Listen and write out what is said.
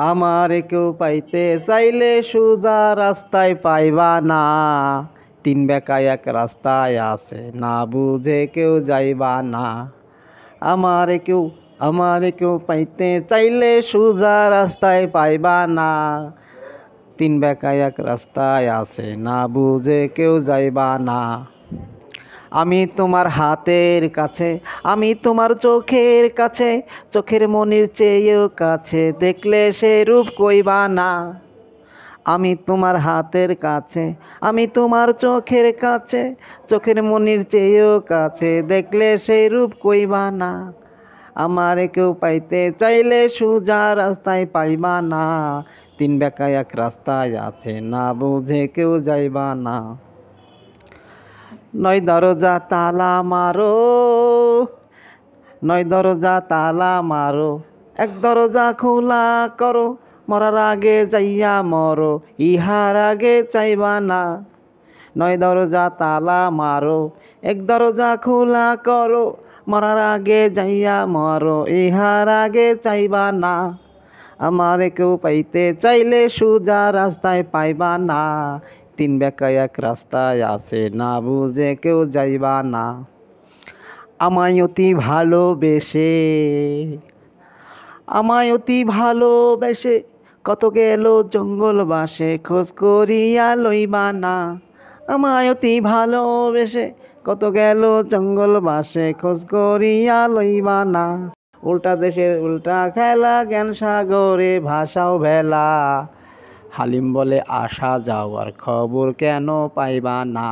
আমারে কেউ পাইতে চাইলে সোজা রাস্তায় পাইবা না। তিন বেকা এক রাস্তায় আছে, না বুঝে কেউ যাইবা না। আমারে কেউ পাইতে চাইলে সোজা রাস্তায় পাইবা না। তিন বেকা এক রাস্তায় আছে, না বুঝে কেউ যাইবা না। আমি তোমার হাতের কাছে, আমি তোমার চোখের কাছে, চোখের মনির চেয়েও কাছে, দেখলে সে রূপ কইবা না। আমি তোমার হাতের কাছে, আমি তোমার চোখের কাছে, চোখের মনির চেয়েও কাছে, দেখলে সেই রূপ কইবা না। আমারে কেউ পাইতে চাইলে সোজা রাস্তায় পাইবা না। তিন বেকা এক রাস্তায় আছে, না বুঝে কেউ যাইবা না। নয় দরজা তালা মারো, নয় দরজা তালা মারো, এক দরজা খোলা করো, মরার আগে যাইয়া মরো, ইহার আগে চাইবা না। নয় দরজা তালা মারো, এক দরজা খোলা করো, মরার আগে যাইয়া মরো, ইহার আগে চাইবা না। আমারে কেউ পাইতে চাইলে সোজা রাস্তায় পাইবা না। তিন বেকা এক রাস্তায় আছে, না বুঝে কেউ যাইবা না। আমায় অতি ভালোবেসে, আমায় অতি ভালোবেসে, কত গেল জঙ্গল বাসে, খোঁজ করিয়া লইবা না। আমায় অতি ভালোবেসে, কত গেল জঙ্গল বাসে, খোঁজ করিয়া লইবা না। উল্টা দেশের উল্টা খেলা, জ্ঞান সাগরে ভাষাও ভেলা। হালিম বলে আসা যাওয়ার খবর কেন পাইবা না।